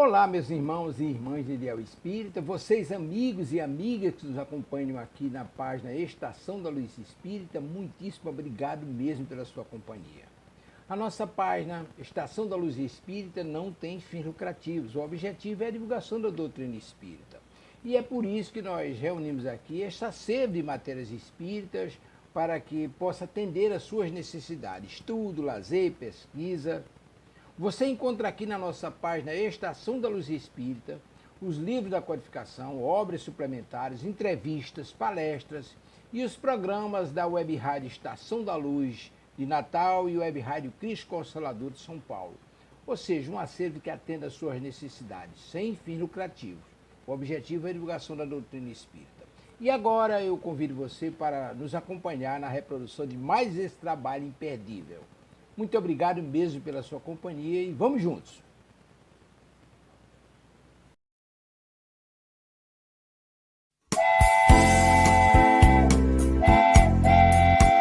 Olá, meus irmãos e irmãs de Ideal Espírita, vocês amigos e amigas que nos acompanham aqui na página Estação da Luz Espírita, muitíssimo obrigado mesmo pela sua companhia. A nossa página Estação da Luz Espírita não tem fins lucrativos, o objetivo é a divulgação da doutrina espírita. E é por isso que nós reunimos aqui esta sede de matérias espíritas para que possa atender às suas necessidades, estudo, lazer, pesquisa. Você encontra aqui na nossa página Estação da Luz Espírita os livros da codificação, obras suplementares, entrevistas, palestras e os programas da Web Rádio Estação da Luz de Natal e Web Rádio Cristo Consolador de São Paulo. Ou seja, um acervo que atenda às suas necessidades, sem fins lucrativos. O objetivo é a divulgação da doutrina espírita. E agora eu convido você para nos acompanhar na reprodução de mais esse trabalho imperdível. Muito obrigado mesmo pela sua companhia e vamos juntos.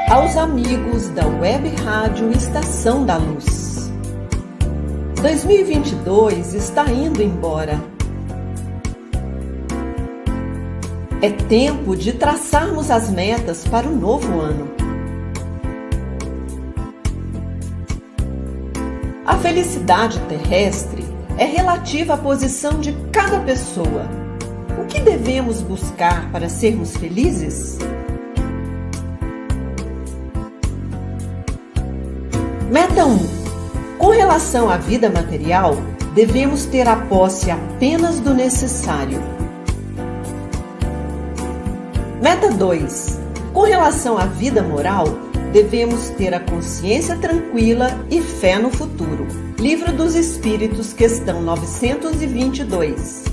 Aos amigos da Web Rádio Estação da Luz. 2022 está indo embora. É tempo de traçarmos as metas para o novo ano. A felicidade terrestre é relativa à posição de cada pessoa. O que devemos buscar para sermos felizes? Meta 1. Com relação à vida material, devemos ter a posse apenas do necessário. Meta 2. Com relação à vida moral, devemos ter a consciência tranquila e fé no futuro. Livro dos Espíritos, questão 922.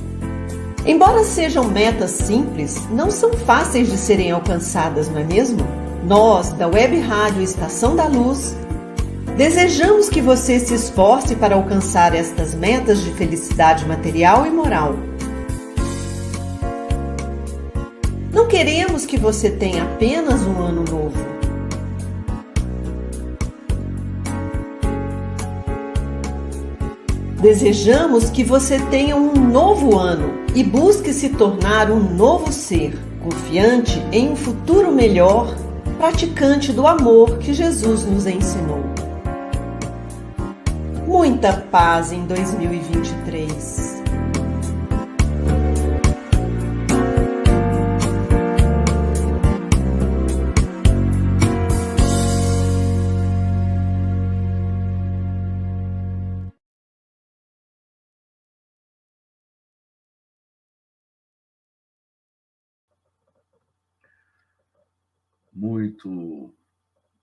Embora sejam metas simples, não são fáceis de serem alcançadas, não é mesmo? Nós, da Web Rádio Estação da Luz, desejamos que você se esforce para alcançar estas metas de felicidade material e moral. Não queremos que você tenha apenas um ano novo. Desejamos que você tenha um novo ano e busque se tornar um novo ser, confiante em um futuro melhor, praticante do amor que Jesus nos ensinou. Muita paz em 2023.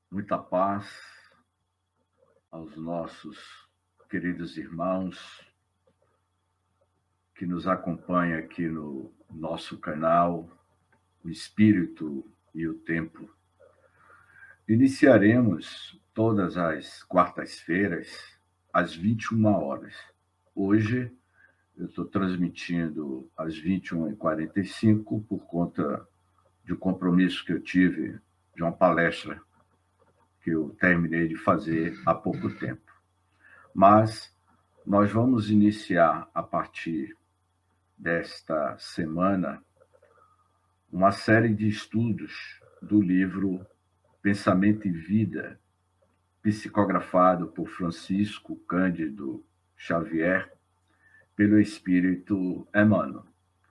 Muita paz aos nossos queridos irmãos que nos acompanham aqui no nosso canal, o Espírito e o Tempo. Iniciaremos todas as quartas-feiras, às 21 horas. Hoje, eu estou transmitindo às 21h45 por conta de um compromisso que eu tive de uma palestra que eu terminei de fazer há pouco tempo. Mas nós vamos iniciar, a partir desta semana, uma série de estudos do livro Pensamento e Vida, psicografado por Francisco Cândido Xavier, pelo Espírito Emmanuel.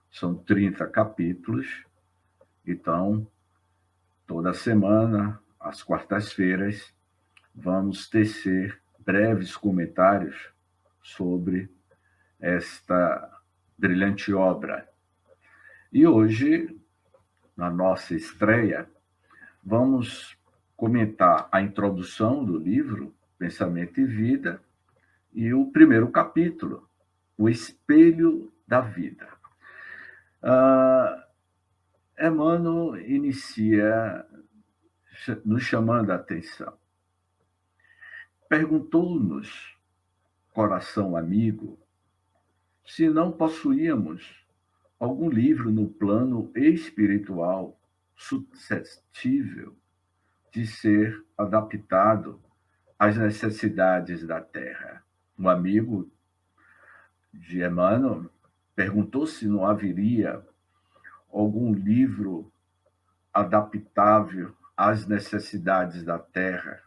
São 30 capítulos, então, toda semana, às quartas-feiras, vamos tecer breves comentários sobre esta brilhante obra. E hoje, na nossa estreia, vamos comentar a introdução do livro Pensamento e Vida e o primeiro capítulo, O Espelho da Vida. Emmanuel inicia nos chamando a atenção. Perguntou-nos, coração amigo, se não possuíamos algum livro no plano espiritual suscetível de ser adaptado às necessidades da Terra. Um amigo de Emmanuel, perguntou se não haveria algum livro adaptável às necessidades da Terra,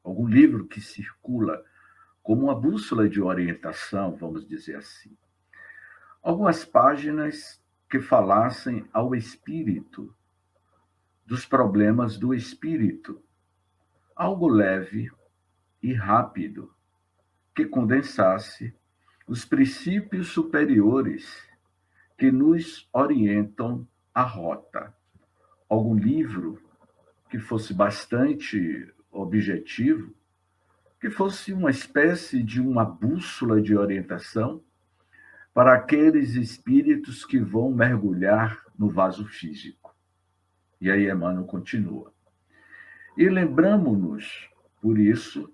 algum livro que circula como uma bússola de orientação, vamos dizer assim. Algumas páginas que falassem ao espírito, dos problemas do espírito, algo leve e rápido, que condensasse os princípios superiores que nos orientam a rota. Algum livro que fosse bastante objetivo, que fosse uma espécie de uma bússola de orientação para aqueles espíritos que vão mergulhar no vaso físico. E aí Emmanuel continua. E lembramo-nos, por isso,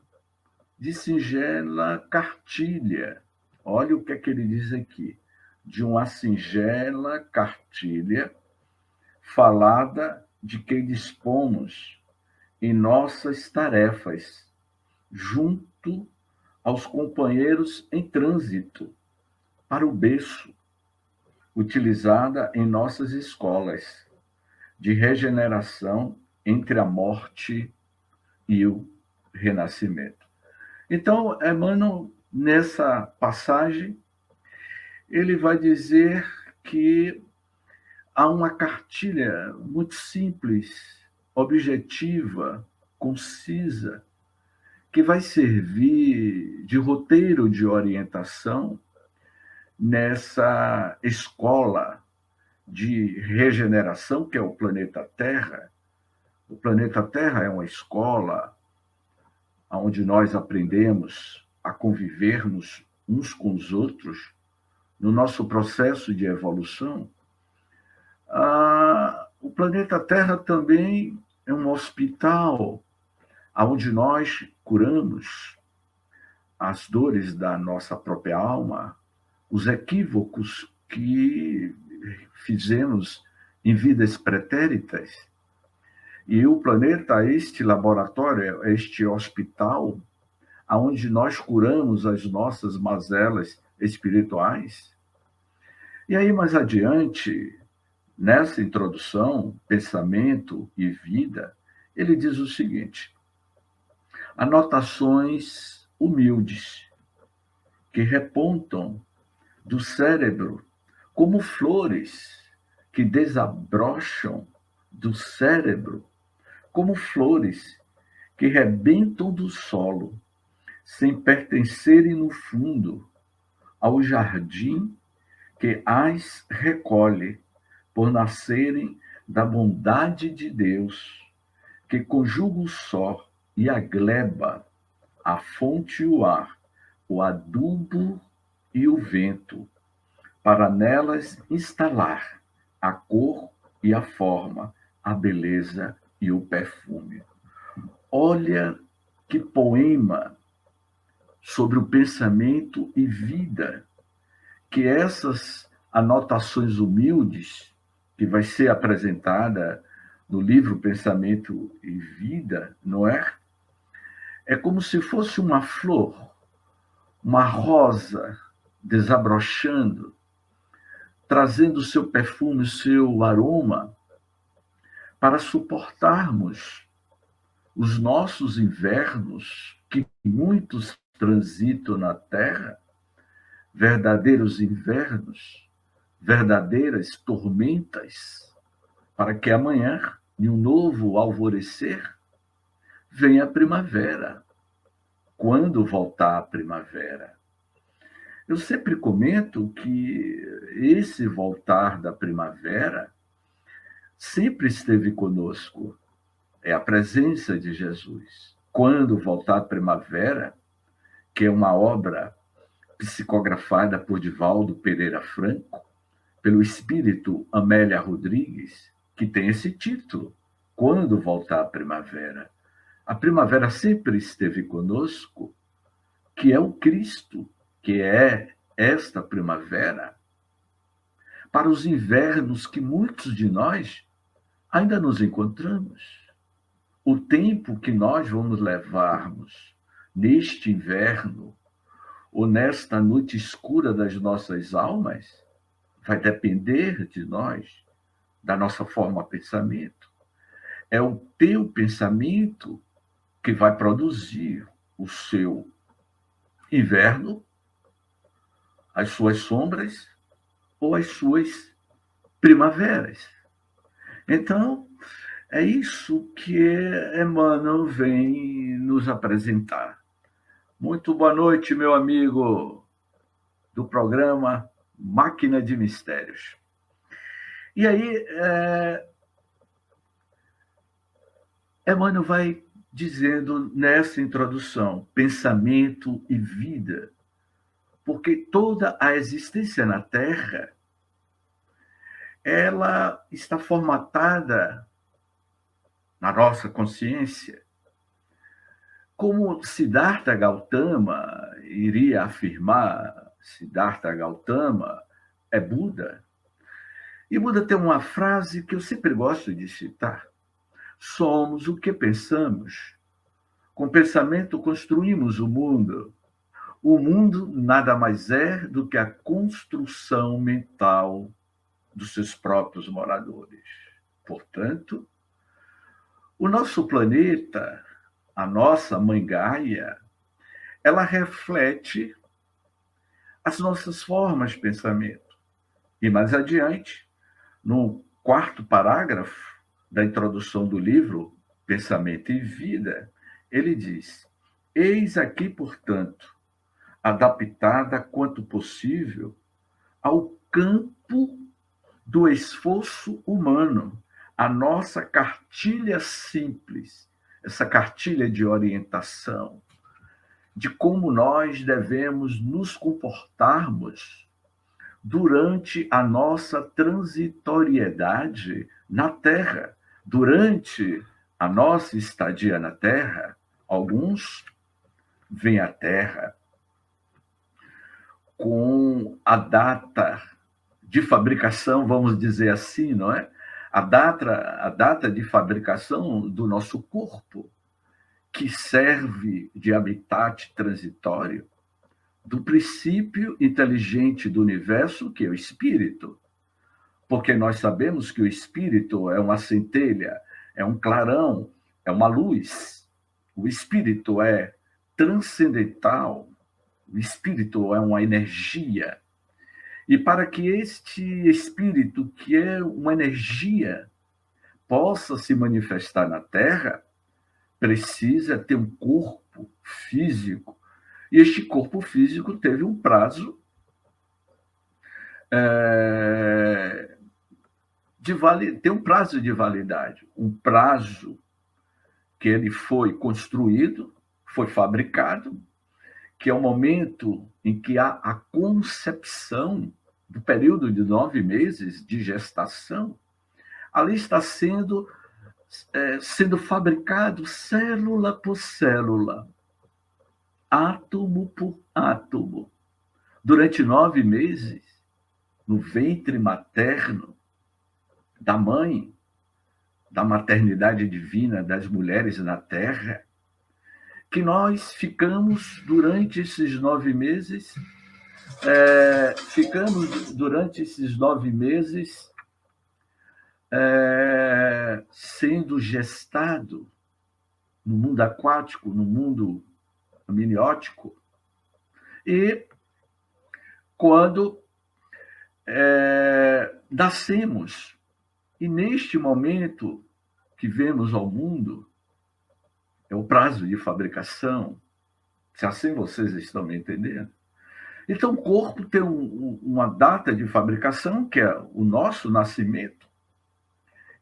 de singela cartilha. Olha o que é que ele diz aqui. De uma singela cartilha falada de que dispomos em nossas tarefas, junto aos companheiros em trânsito, para o berço, utilizada em nossas escolas, de regeneração entre a morte e o renascimento. Então, Emmanuel, nessa passagem, ele vai dizer que há uma cartilha muito simples, objetiva, concisa, que vai servir de roteiro de orientação nessa escola de regeneração, que é o planeta Terra. O planeta Terra é uma escola onde nós aprendemos a convivermos uns com os outros no nosso processo de evolução. O planeta Terra também é um hospital onde nós curamos as dores da nossa própria alma, os equívocos que fizemos em vidas pretéritas. E o planeta, este laboratório, este hospital, onde nós curamos as nossas mazelas espirituais. E aí, mais adiante, nessa introdução, pensamento e vida, ele diz o seguinte: anotações humildes que repontam do cérebro como flores que desabrocham do cérebro, como flores que rebentam do solo, sem pertencerem no fundo ao jardim que as recolhe, por nascerem da bondade de Deus, que conjuga o sol e a gleba, a fonte e o ar, o adubo e o vento, para nelas instalar a cor e a forma, a beleza e o perfume. Olha que poema sobre o pensamento e vida, que essas anotações humildes, que vai ser apresentada no livro Pensamento e Vida, não é? É como se fosse uma flor, uma rosa desabrochando, trazendo o seu perfume, o seu aroma, para suportarmos os nossos invernos, que muitos transitam na Terra, verdadeiros invernos, verdadeiras tormentas, para que amanhã, em um novo alvorecer, venha a primavera. Quando voltar a primavera? Eu sempre comento que esse voltar da primavera sempre esteve conosco. É a presença de Jesus. Quando voltar a primavera, que é uma obra psicografada por Divaldo Pereira Franco, pelo espírito Amélia Rodrigues, que tem esse título, Quando Voltar a Primavera. A primavera sempre esteve conosco, que é o Cristo, que é esta primavera, para os invernos que muitos de nós ainda nos encontramos. O tempo que nós vamos levarmos neste inverno, ou nesta noite escura das nossas almas, vai depender de nós, da nossa forma de pensamento. É o teu pensamento que vai produzir o seu inverno, as suas sombras ou as suas primaveras. Então, é isso que Emmanuel vem nos apresentar. Muito boa noite, meu amigo do programa Máquina de Mistérios. E aí, Emmanuel vai dizendo nessa introdução, pensamento e vida, porque toda a existência na Terra, ela está formatada na nossa consciência, como Siddhartha Gautama iria afirmar. Siddhartha Gautama é Buda. E Buda tem uma frase que eu sempre gosto de citar: somos o que pensamos. Com pensamento construímos o mundo. O mundo nada mais é do que a construção mental dos seus próprios moradores. Portanto, o nosso planeta, a nossa mãe Gaia, ela reflete as nossas formas de pensamento. E mais adiante, no 4º parágrafo da introdução do livro Pensamento e Vida, ele diz: eis aqui, portanto, adaptada quanto possível ao campo do esforço humano, a nossa cartilha simples, essa cartilha de orientação, de como nós devemos nos comportarmos durante a nossa transitoriedade na Terra. Durante a nossa estadia na Terra, alguns vêm à Terra com a data de fabricação, vamos dizer assim, não é? A data de fabricação do nosso corpo, que serve de habitat transitório do princípio inteligente do universo, que é o espírito. Porque nós sabemos que o espírito é uma centelha, é um clarão, é uma luz. O espírito é transcendental, o espírito é uma energia. E para que este espírito, que é uma energia, possa se manifestar na Terra, precisa ter um corpo físico. E este corpo físico teve um prazo tem um prazo de validade, um prazo que ele foi construído, foi fabricado, que é o momento em que há a concepção do período de 9 meses de gestação. Ali está sendo fabricado célula por célula, átomo por átomo, durante 9 meses, no ventre materno da mãe, da maternidade divina das mulheres na Terra, que nós ficamos durante esses 9 meses, sendo gestado no mundo aquático, no mundo amniótico, e quando nascemos, e neste momento que vemos ao mundo, é o prazo de fabricação, se assim vocês estão me entendendo. Então, o corpo tem uma data de fabricação, que é o nosso nascimento,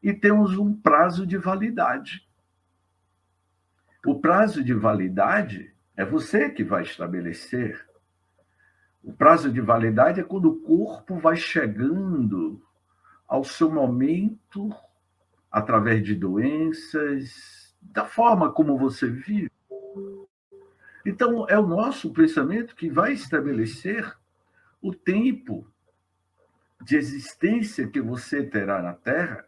e temos um prazo de validade. O prazo de validade é você que vai estabelecer. O prazo de validade é quando o corpo vai chegando ao seu momento, através de doenças, da forma como você vive. Então, é o nosso pensamento que vai estabelecer o tempo de existência que você terá na Terra,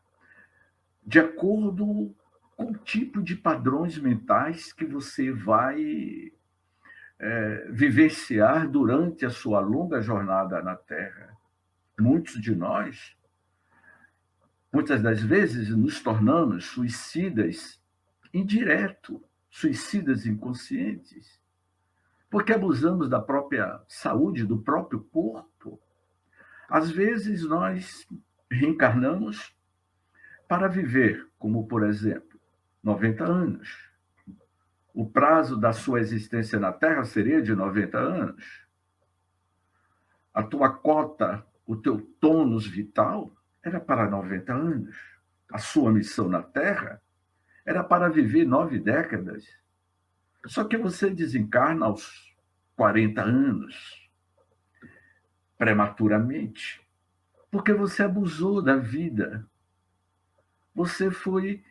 de acordo com o tipo de padrões mentais que você vai vivenciar durante a sua longa jornada na Terra. Muitos de nós, muitas das vezes, nos tornamos suicidas indiretos, suicidas inconscientes, porque abusamos da própria saúde, do próprio corpo. Às vezes, nós reencarnamos para viver, como, por exemplo, 90 anos. O prazo da sua existência na Terra seria de 90 anos. A tua cota, o teu tônus vital era para 90 anos. A sua missão na Terra era para viver 9 décadas. Só que você desencarna aos 40 anos, prematuramente, porque você abusou da vida. Você foi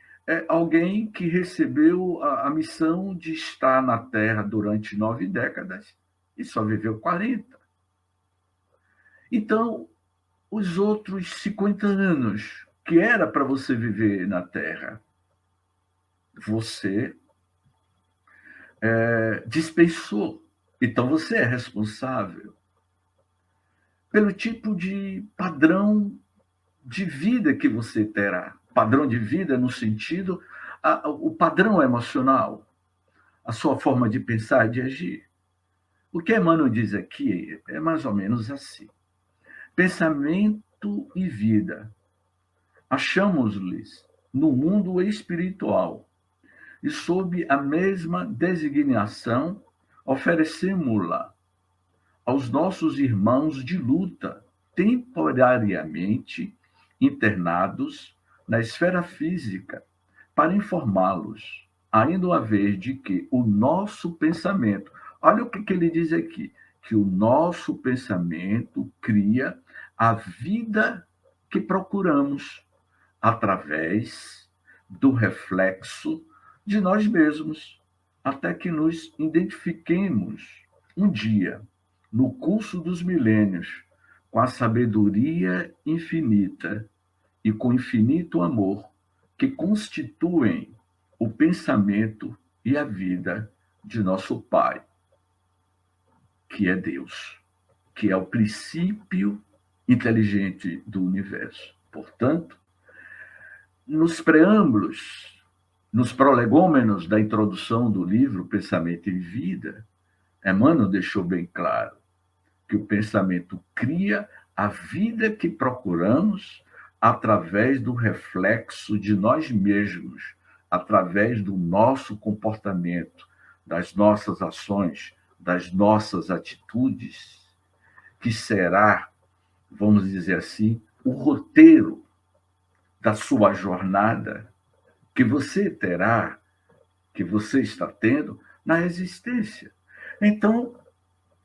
alguém que recebeu a missão de estar na Terra durante 9 décadas e só viveu 40. Então, os outros 50 anos que era para você viver na Terra, você dispensou. Então, você é responsável pelo tipo de padrão de vida que você terá. Padrão de vida no sentido, o padrão emocional, a sua forma de pensar e de agir. O que Emmanuel diz aqui é mais ou menos assim. Pensamento e vida. Achamos-lhes no mundo espiritual e sob a mesma designação oferecemos-la aos nossos irmãos de luta, temporariamente internados na esfera física, para informá-los, ainda uma vez, de que o nosso pensamento, olha o que ele diz aqui, que o nosso pensamento cria a vida que procuramos através do reflexo de nós mesmos, até que nos identifiquemos um dia, no curso dos milênios, com a sabedoria infinita e com o infinito amor que constituem o pensamento e a vida de nosso Pai, que é Deus, que é o princípio inteligente do universo. Portanto, nos preâmbulos, nos prolegômenos da introdução do livro Pensamento e Vida, Emmanuel deixou bem claro que o pensamento cria a vida que procuramos através do reflexo de nós mesmos, através do nosso comportamento, das nossas ações, das nossas atitudes, que será, vamos dizer assim, o roteiro da sua jornada que você terá, que você está tendo na existência. Então,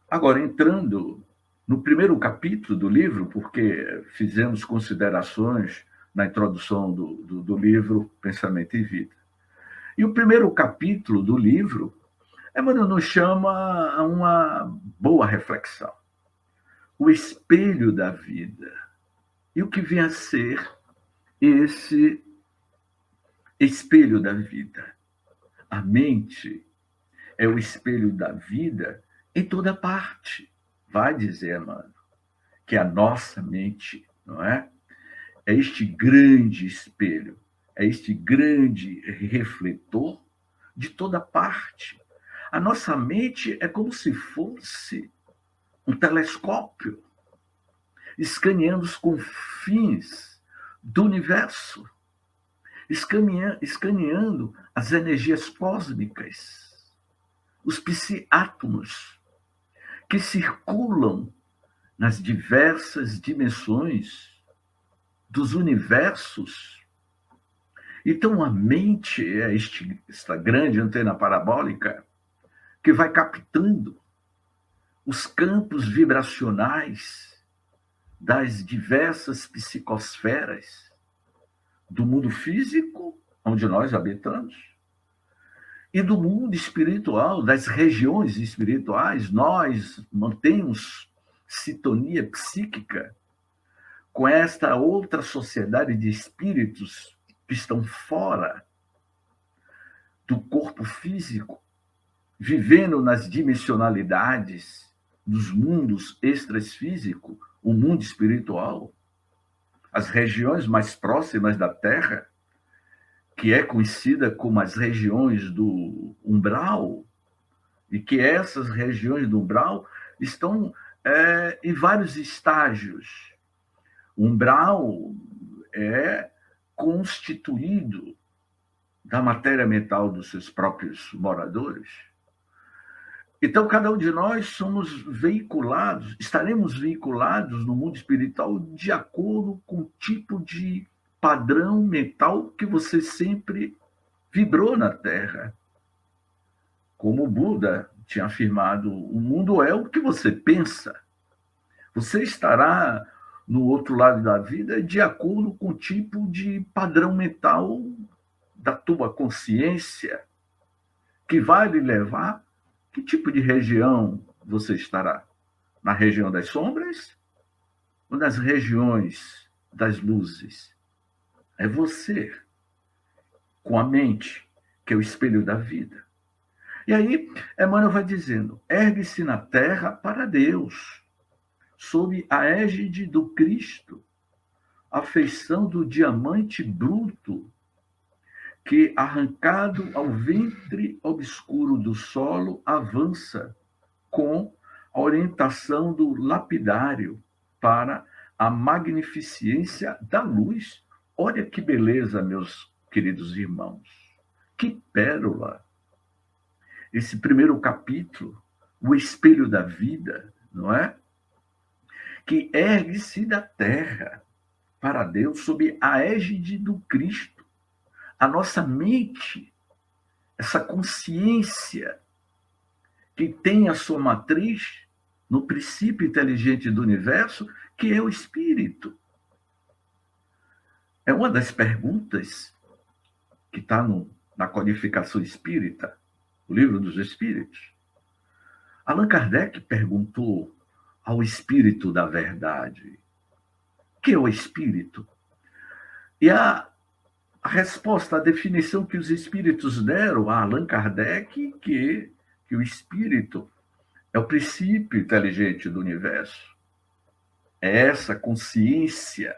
agora entrando no primeiro capítulo do livro, porque fizemos considerações na introdução do livro Pensamento e Vida. E o primeiro capítulo do livro, Emmanuel nos chama a uma boa reflexão. O espelho da vida. E o que vem a ser esse espelho da vida? A mente é o espelho da vida em toda parte. Vai dizer, Emmanuel, que a nossa mente, não é? É este grande espelho, é este grande refletor de toda parte. A nossa mente é como se fosse um telescópio, escaneando os confins do universo, escaneando as energias cósmicas, os psiátomos que circulam nas diversas dimensões dos universos. Então, a mente é esta grande antena parabólica que vai captando os campos vibracionais das diversas psicosferas do mundo físico, onde nós habitamos, e do mundo espiritual, das regiões espirituais. Nós mantemos sintonia psíquica com esta outra sociedade de espíritos que estão fora do corpo físico. vivendo nas dimensionalidades dos mundos extrafísicos, o mundo espiritual, as regiões mais próximas da Terra, que é conhecida como as regiões do umbral, e que essas regiões do umbral estão em vários estágios. O umbral é constituído da matéria mental dos seus próprios moradores. Então, cada um de nós somos veiculados, estaremos veiculados no mundo espiritual de acordo com o tipo de padrão mental que você sempre vibrou na Terra. Como o Buda tinha afirmado, o mundo é o que você pensa. Você estará no outro lado da vida de acordo com o tipo de padrão mental da tua consciência, que vai lhe levar. Que tipo de região você estará? Na região das sombras ou nas regiões das luzes? É você, com a mente, que é o espelho da vida. E aí, Emmanuel vai dizendo, ergue-se na terra para Deus, sob a égide do Cristo, a feição do diamante bruto, que, arrancado ao ventre obscuro do solo, avança com a orientação do lapidário para a magnificência da luz. Olha que beleza, meus queridos irmãos. Que pérola! Esse primeiro capítulo, o espelho da vida, não é? Que ergue-se da terra para Deus sob a égide do Cristo. A nossa mente, essa consciência que tem a sua matriz no princípio inteligente do universo, que é o espírito. É uma das perguntas que está na codificação espírita, o livro dos Espíritos. Allan Kardec perguntou ao espírito da verdade, o que é o espírito? E a resposta, a definição que os espíritos deram a Allan Kardec, que o espírito é o princípio inteligente do universo. É essa consciência,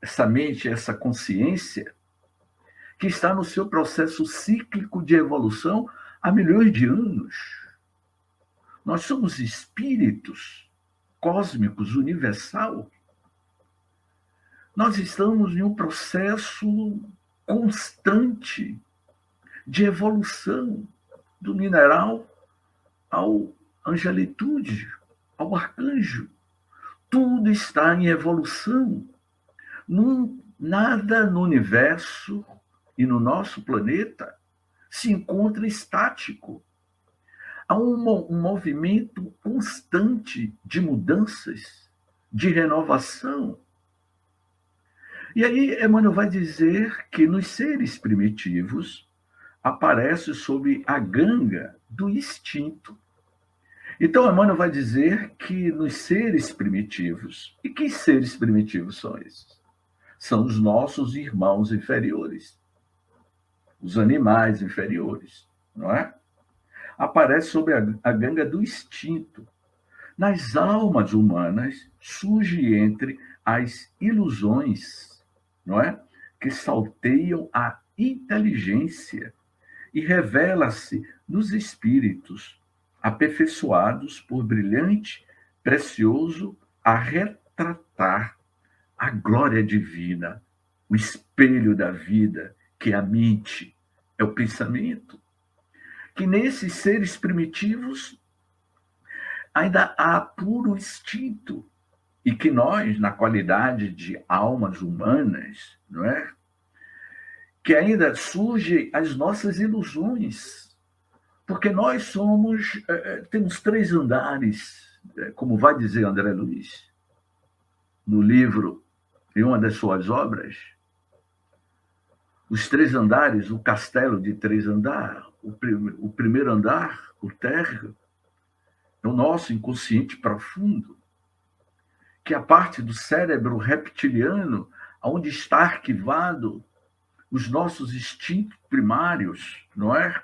essa mente, essa consciência, que está no seu processo cíclico de evolução há milhões de anos. Nós somos espíritos cósmicos, universal. Nós estamos em um processo constante de evolução do mineral ao angelitude, ao arcanjo. Tudo está em evolução. Nada no universo e no nosso planeta se encontra estático. Há um movimento constante de mudanças, de renovação. E aí Emmanuel vai dizer que nos seres primitivos aparece sob a ganga do instinto. Então Emmanuel vai dizer que nos seres primitivos, e que seres primitivos são esses? São os nossos irmãos inferiores, os animais inferiores, não é? Aparece sob a ganga do instinto. Nas almas humanas surge entre as ilusões, não é? Que salteiam a inteligência e revela-se nos espíritos aperfeiçoados por brilhante, precioso a retratar a glória divina, o espelho da vida, que é a mente, é o pensamento. Que nesses seres primitivos ainda há puro instinto, e que nós, na qualidade de almas humanas, não é? Que ainda surgem as nossas ilusões, porque nós temos 3 andares, como vai dizer André Luiz, no livro, em uma das suas obras, os 3 andares, o castelo de 3 andares, o primeiro andar, o térreo, é o nosso inconsciente profundo, que é a parte do cérebro reptiliano, onde está arquivado os nossos instintos primários, não é?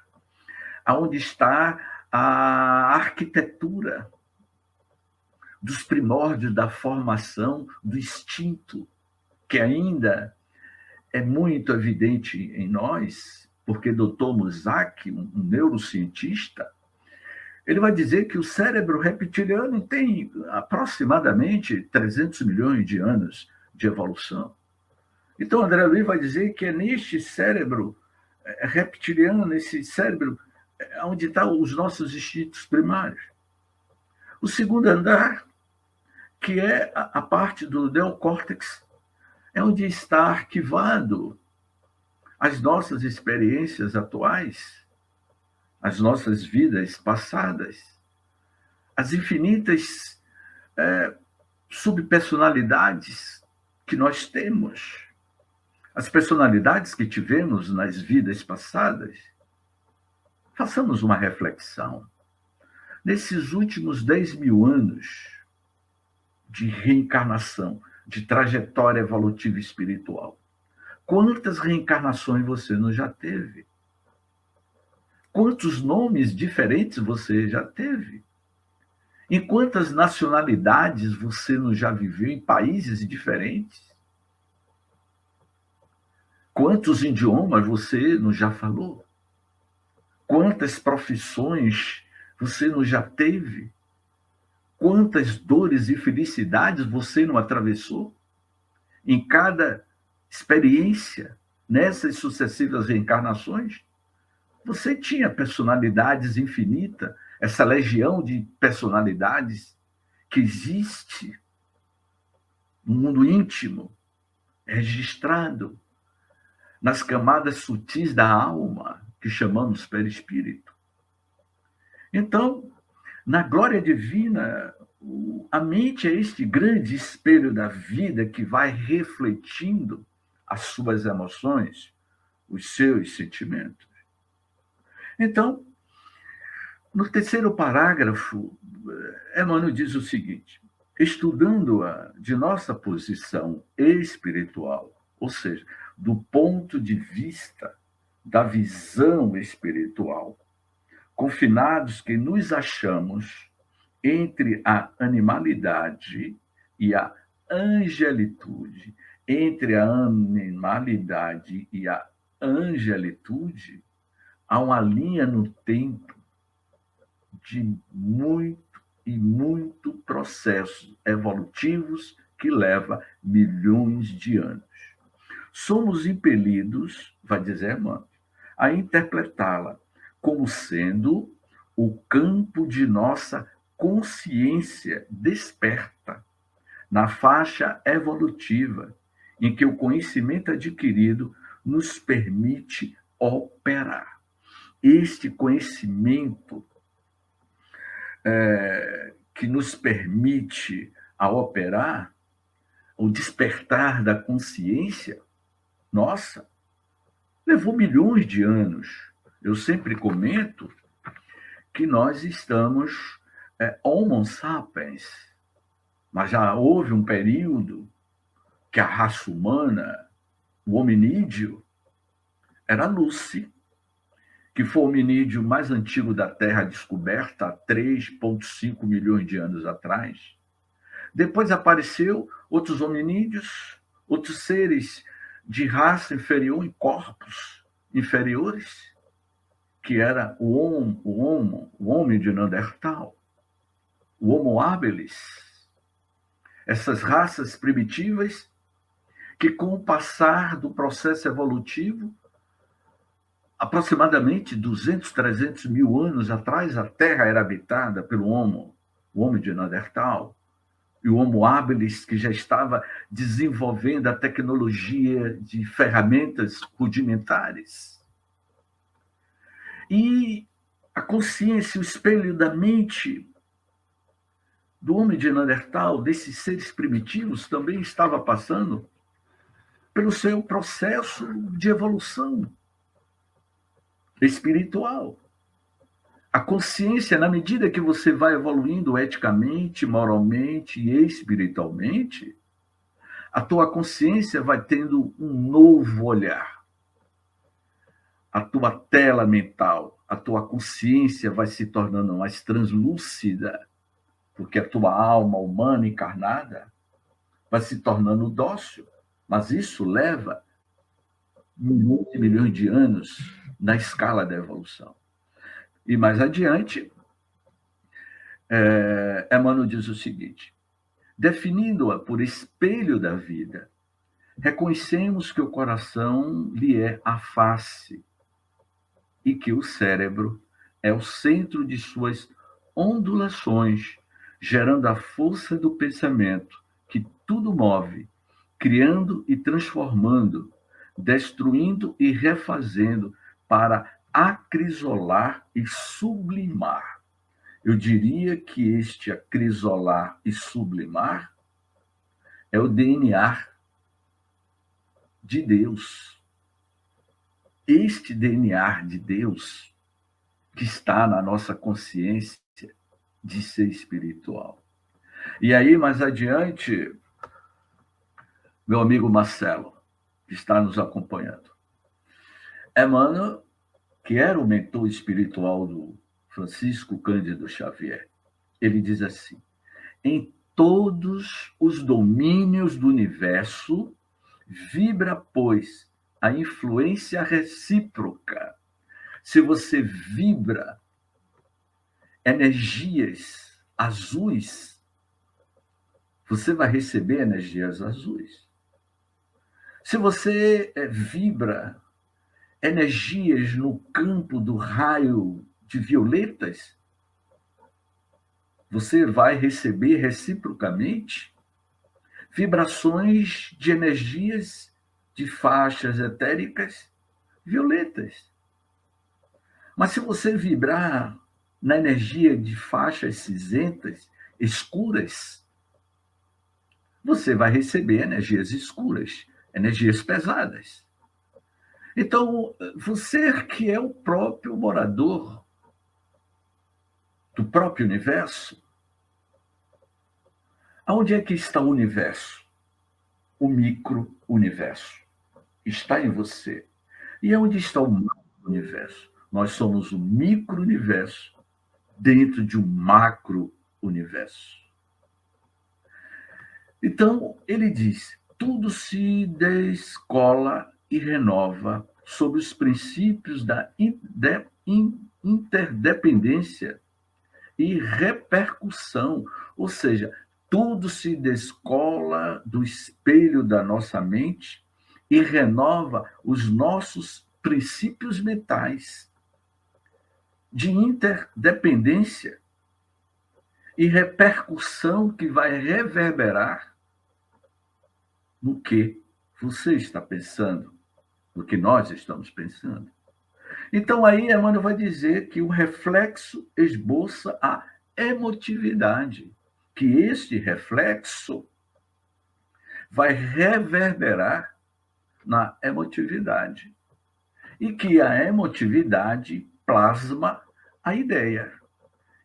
aonde está a arquitetura dos primórdios da formação do instinto, que ainda é muito evidente em nós, porque Dr. Muzak, um neurocientista, ele vai dizer que o cérebro reptiliano tem aproximadamente 300 milhões de anos de evolução. Então, André Luiz vai dizer que é neste cérebro reptiliano, nesse cérebro, onde estão os nossos instintos primários. O segundo andar, que é a parte do neocórtex, é onde está arquivado as nossas experiências atuais, as nossas vidas passadas, as infinitas subpersonalidades que nós temos, as personalidades que tivemos nas vidas passadas. Façamos uma reflexão. Nesses últimos 10 mil anos de reencarnação, de trajetória evolutiva espiritual, quantas reencarnações você não já teve? Quantos nomes diferentes você já teve? Em quantas nacionalidades você não já viveu em países diferentes? Quantos idiomas você não já falou? Quantas profissões você não já teve? Quantas dores e felicidades você não atravessou? Em cada experiência, nessas sucessivas reencarnações, você tinha personalidades infinitas, essa legião de personalidades que existe no mundo íntimo, registrado nas camadas sutis da alma, que chamamos perispírito. Então, na glória divina, a mente é este grande espelho da vida que vai refletindo as suas emoções, os seus sentimentos. Então, no terceiro parágrafo, Emmanuel diz o seguinte: estudando-a de nossa posição espiritual, ou seja, do ponto de vista da visão espiritual, confinados que nos achamos entre a animalidade e a angelitude, entre a animalidade e a angelitude, há uma linha no tempo de muito processos evolutivos que leva milhões de anos. Somos impelidos, vai dizer Emmanuel, a interpretá-la como sendo o campo de nossa consciência desperta, na faixa evolutiva, em que o conhecimento adquirido nos permite operar. Este conhecimento que nos permite a operar, o despertar da consciência, nossa, levou milhões de anos. Eu sempre comento que nós estamos Homo sapiens, mas já houve um período que a raça humana, o hominídeo, era Lucy, que foi o hominídeo mais antigo da Terra descoberta há 3,5 milhões de anos atrás. Depois apareceu outros hominídeos, outros seres de raça inferior em corpos inferiores, que era o homem de Neandertal, o Homo habilis. Essas raças primitivas que, com o passar do processo evolutivo, aproximadamente 200, 300 mil anos atrás, a Terra era habitada pelo o homem de Neandertal, e o Homo habilis, que já estava desenvolvendo a tecnologia de ferramentas rudimentares. E a consciência, o espelho da mente do homem de Neandertal, desses seres primitivos, também estava passando pelo seu processo de evolução espiritual. A consciência, na medida que você vai evoluindo eticamente, moralmente e espiritualmente, a tua consciência vai tendo um novo olhar. A tua tela mental, a tua consciência vai se tornando mais translúcida, porque a tua alma humana encarnada vai se tornando dócil. Mas isso leva milhões e milhões de anos na escala da evolução. E mais adiante, Emmanuel diz o seguinte: definindo-a por espelho da vida, reconhecemos que o coração lhe é a face e que o cérebro é o centro de suas ondulações, gerando a força do pensamento que tudo move, criando e transformando, destruindo e refazendo para acrisolar e sublimar. Eu diria que este acrisolar e sublimar é o DNA de Deus. Este DNA de Deus que está na nossa consciência de ser espiritual. E aí, mais adiante, meu amigo Marcelo, que está nos acompanhando. Emmanuel, que era o mentor espiritual do Francisco Cândido Xavier, ele diz assim: em todos os domínios do universo vibra, pois, a influência recíproca. Se você vibra energias azuis, você vai receber energias azuis. Se você vibra energias no campo do raio de violetas, você vai receber reciprocamente vibrações de energias de faixas etéricas violetas. Mas se você vibrar na energia de faixas cinzentas, escuras, você vai receber energias escuras, energias pesadas. Então, você que é o próprio morador do próprio universo, aonde é que está o universo? O micro-universo está em você. E onde está o macro-universo? Nós somos o micro-universo dentro de um macro-universo. Então, ele diz: tudo se descola e renova sobre os princípios da interdependência e repercussão, ou seja, tudo se descola do espelho da nossa mente e renova os nossos princípios mentais de interdependência e repercussão que vai reverberar no que você está pensando, no que nós estamos pensando. Então, aí, Emmanuel vai dizer que o reflexo esboça a emotividade, que este reflexo vai reverberar na emotividade e que a emotividade plasma a ideia.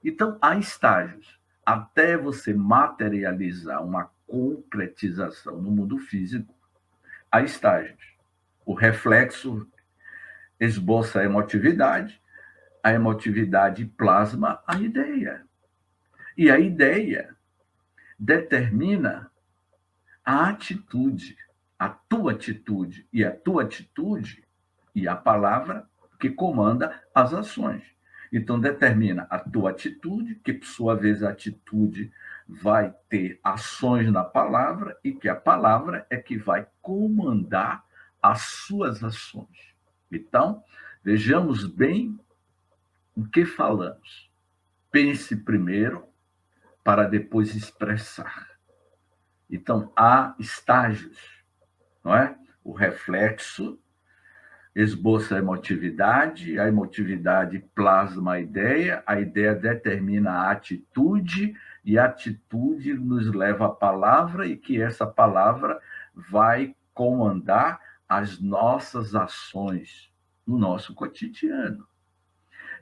Então, há estágios. Até você materializar uma concretização no mundo físico, há estágios. O reflexo esboça a emotividade plasma a ideia. E a ideia determina a atitude, a tua atitude, e a tua atitude e a palavra que comanda as ações. Então, determina a tua atitude, que, por sua vez, a atitude vai ter ações na palavra e que a palavra é que vai comandar as suas ações. Então, vejamos bem o que falamos. Pense primeiro para depois expressar. Então, há estágios, não é? O reflexo esboça a emotividade plasma a ideia determina a atitude, e a atitude nos leva à palavra, e que essa palavra vai comandar as nossas ações no nosso cotidiano.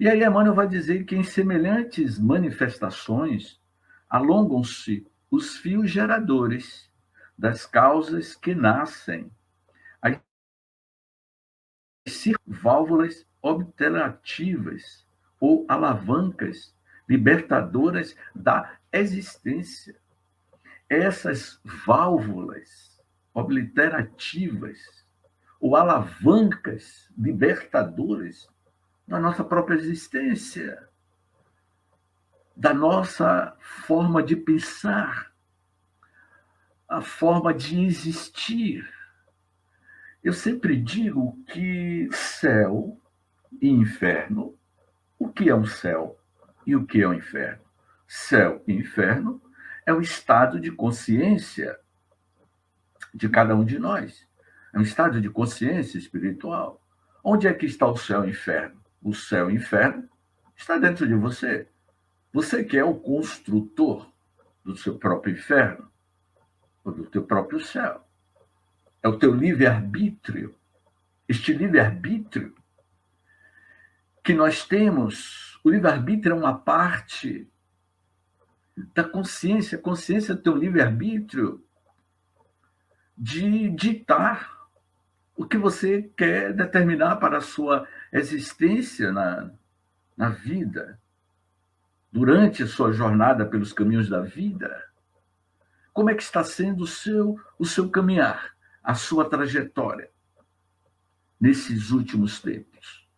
E aí Emmanuel vai dizer que em semelhantes manifestações alongam-se os fios geradores das causas que nascem, as válvulas obterativas ou alavancas libertadoras da existência. Essas válvulas obliterativas ou alavancas libertadoras da nossa própria existência, da nossa forma de pensar, a forma de existir. Eu sempre digo que céu e inferno, o que é um céu e o que é um inferno? Céu e inferno é o estado de consciência de cada um de nós. É um estado de consciência espiritual. Onde é que está o céu e o inferno? O céu e o inferno está dentro de você. Você que é o construtor do seu próprio inferno, ou do teu próprio céu. É o teu livre-arbítrio. Este livre-arbítrio que nós temos, o livre-arbítrio é uma parte da consciência. A consciência do teu livre-arbítrio de ditar o que você quer determinar para a sua existência na vida, durante a sua jornada pelos caminhos da vida. Como é que está sendo o seu caminhar, a sua trajetória nesses últimos tempos?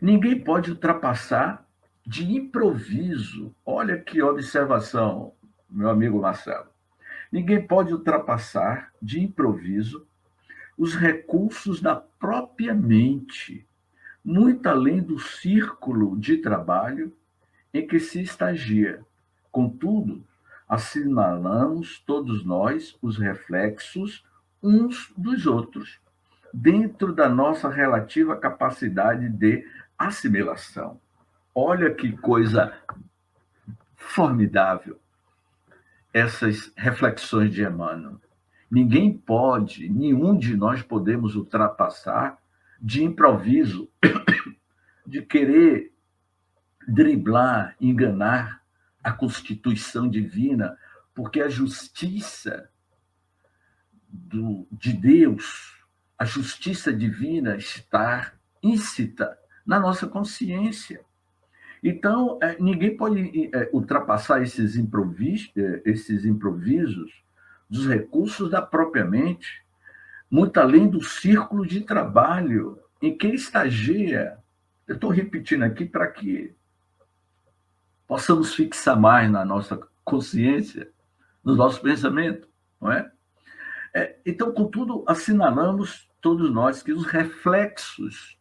Ninguém pode ultrapassar de improviso. Olha que observação, meu amigo Marcelo. Ninguém pode ultrapassar de improviso os recursos da própria mente, muito além do círculo de trabalho em que se estagia. Contudo, assinalamos todos nós os reflexos uns dos outros, dentro da nossa relativa capacidade de assimilação. Olha que coisa formidável essas reflexões de Emmanuel. Ninguém pode, nenhum de nós podemos ultrapassar de improviso, de querer driblar, enganar a Constituição divina, porque a justiça de Deus, a justiça divina está íncita na nossa consciência. Então, ninguém pode ultrapassar esses improvisos dos recursos da própria mente, muito além do círculo de trabalho em que estagia. Eu estou repetindo aqui para que possamos fixar mais na nossa consciência, no nosso pensamento, não é? Então, contudo, assinalamos todos nós que os reflexos,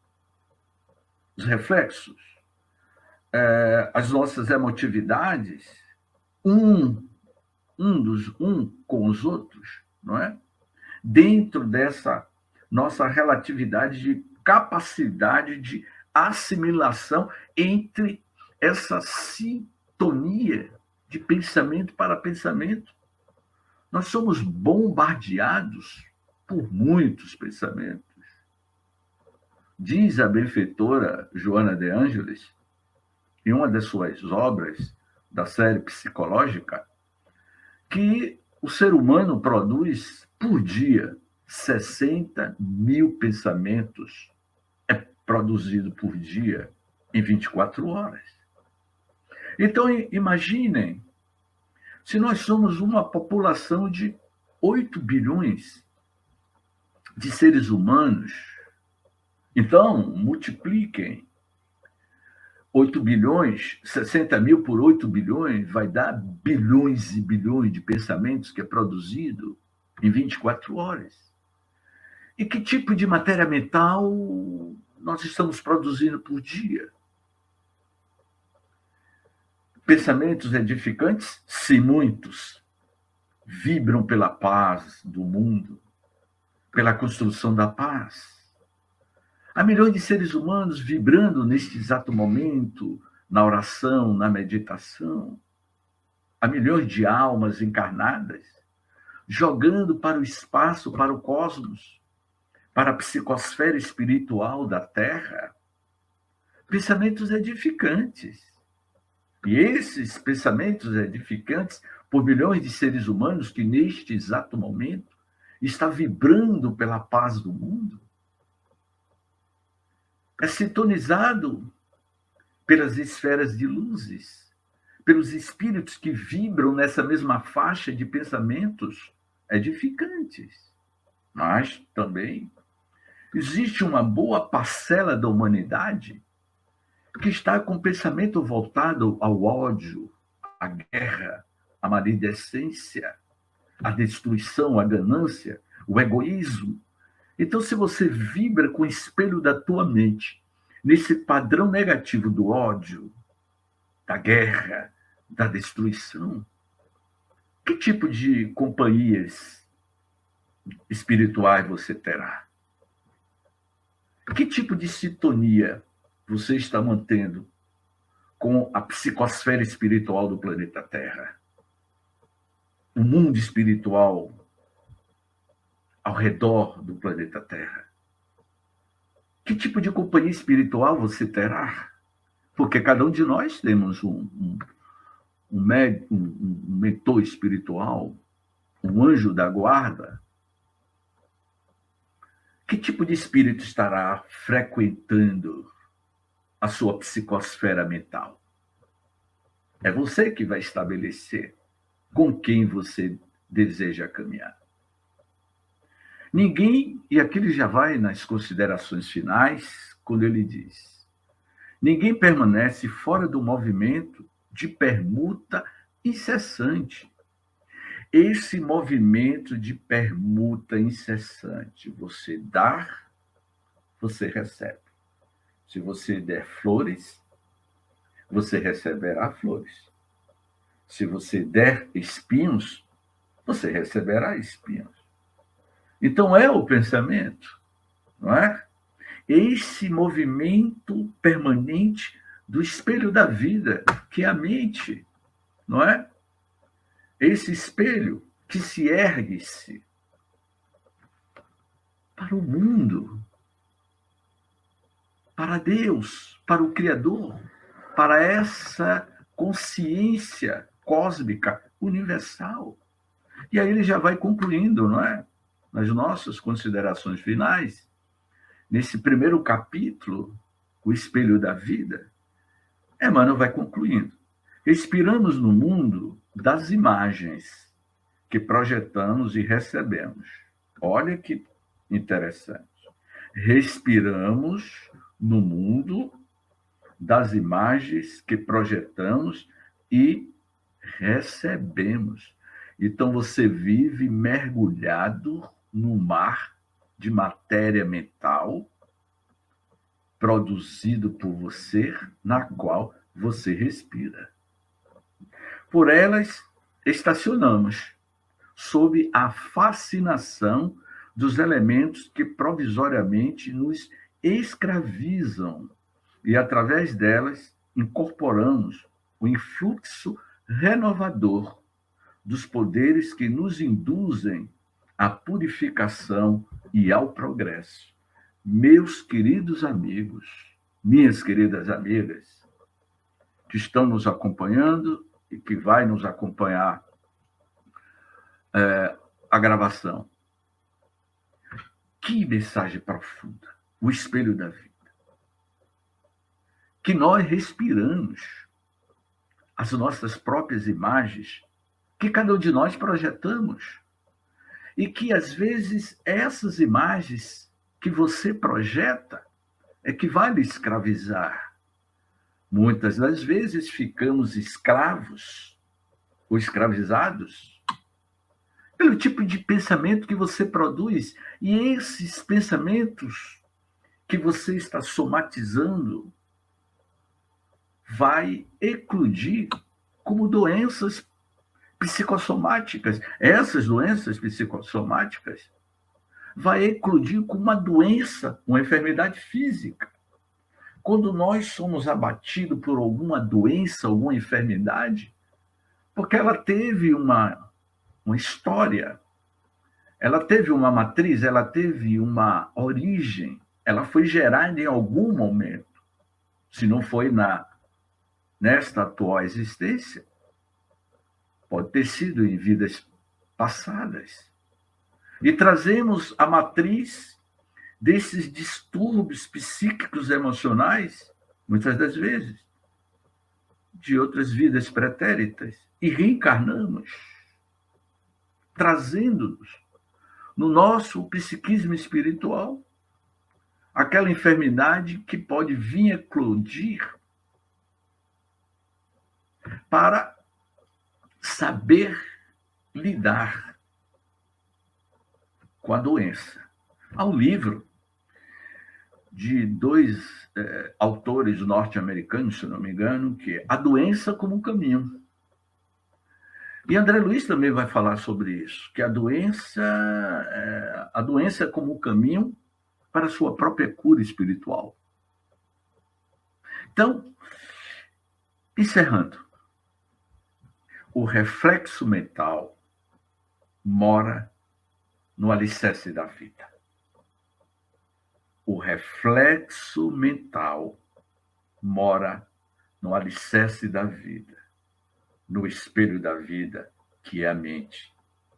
as nossas emotividades, um com os outros, não é? Dentro dessa nossa relatividade de capacidade de assimilação entre essa sintonia de pensamento para pensamento. Nós somos bombardeados por muitos pensamentos. Diz a benfeitora Joana de Ângeles, em uma das suas obras da série psicológica, que o ser humano produz por dia 60 mil pensamentos. É produzido por dia em 24 horas. Então, imaginem, se nós somos uma população de 8 bilhões de seres humanos, então multipliquem 8 bilhões, 60 mil por 8 bilhões, vai dar bilhões e bilhões de pensamentos que é produzido em 24 horas. E que tipo de matéria mental nós estamos produzindo por dia? Pensamentos edificantes? Sim, muitos. Vibram pela paz do mundo, pela construção da paz. Há milhões de seres humanos vibrando neste exato momento, na oração, na meditação. Há milhões de almas encarnadas, jogando para o espaço, para o cosmos, para a psicosfera espiritual da Terra, pensamentos edificantes. E esses pensamentos edificantes, por milhões de seres humanos que neste exato momento está vibrando pela paz do mundo, é sintonizado pelas esferas de luzes, pelos espíritos que vibram nessa mesma faixa de pensamentos edificantes. Mas também existe uma boa parcela da humanidade que está com o pensamento voltado ao ódio, à guerra, à maledicência, à destruição, à ganância, o egoísmo. Então, se você vibra com o espelho da tua mente, nesse padrão negativo do ódio, da guerra, da destruição, que tipo de companhias espirituais você terá? Que tipo de sintonia você está mantendo com a psicosfera espiritual do planeta Terra? O mundo espiritual ao redor do planeta Terra. Que tipo de companhia espiritual você terá? Porque cada um de nós temos um mentor espiritual, um anjo da guarda. Que tipo de espírito estará frequentando a sua psicosfera mental? É você que vai estabelecer com quem você deseja caminhar. Ninguém, e aqui ele já vai nas considerações finais, quando ele diz: ninguém permanece fora do movimento de permuta incessante. Esse movimento de permuta incessante, você dá, você recebe. Se você der flores, você receberá flores. Se você der espinhos, você receberá espinhos. Então é o pensamento, não é? Esse movimento permanente do espelho da vida, que é a mente, não é? Esse espelho que se ergue-se para o mundo, para Deus, para o Criador, para essa consciência cósmica universal. E aí ele já vai concluindo, não é? Nas nossas considerações finais, nesse primeiro capítulo, o espelho da vida, Emmanuel vai concluindo. Respiramos no mundo das imagens que projetamos e recebemos. Olha que interessante. Respiramos no mundo das imagens que projetamos e recebemos. Então você vive mergulhado no mar de matéria mental produzido por você, na qual você respira. Por elas estacionamos, sob a fascinação dos elementos que provisoriamente nos escravizam, e através delas incorporamos o influxo renovador dos poderes que nos induzem à purificação e ao progresso. Meus queridos amigos, minhas queridas amigas, que estão nos acompanhando e que vai nos acompanhar a gravação. Que mensagem profunda, o espelho da vida. Que nós respiramos as nossas próprias imagens, que cada um de nós projetamos, e que às vezes essas imagens que você projeta é que vai lhe escravizar. Muitas das vezes ficamos escravos ou escravizados pelo tipo de pensamento que você produz. E esses pensamentos que você está somatizando vai eclodir como doenças psicossomáticas. Essas doenças psicossomáticas vai eclodir como uma doença, uma enfermidade física. Quando nós somos abatidos por alguma doença, alguma enfermidade, porque ela teve uma história, ela teve uma matriz, ela teve uma origem, ela foi gerada em algum momento. Se não foi nesta atual existência, pode ter sido em vidas passadas. E trazemos a matriz desses distúrbios psíquicos emocionais, muitas das vezes, de outras vidas pretéritas, e reencarnamos, trazendo-nos no nosso psiquismo espiritual aquela enfermidade que pode vir eclodir para saber lidar com a doença. Há um livro de dois autores norte-americanos, se não me engano, que é A Doença como um Caminho. E André Luiz também vai falar sobre isso, que a doença é como um caminho para a sua própria cura espiritual. Então, encerrando, o reflexo mental mora no alicerce da vida. O reflexo mental mora no alicerce da vida, no espelho da vida, que é a mente,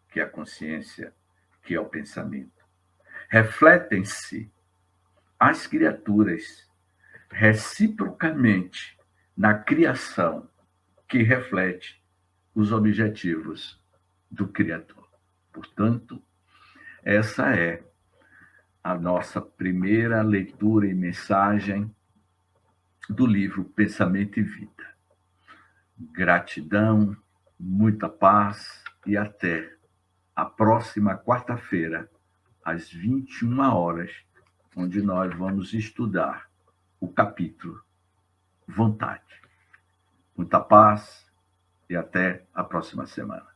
que é a consciência, que é o pensamento. Refletem-se as criaturas reciprocamente na criação que reflete os objetivos do Criador. Portanto, essa é a nossa primeira leitura e mensagem do livro Pensamento e Vida. Gratidão, muita paz e até a próxima quarta-feira, às 21 horas, onde nós vamos estudar o capítulo Vontade. Muita paz e até a próxima semana.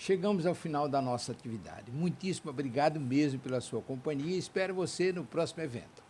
chegamos ao final da nossa atividade. Muitíssimo obrigado mesmo pela sua companhia e espero você no próximo evento.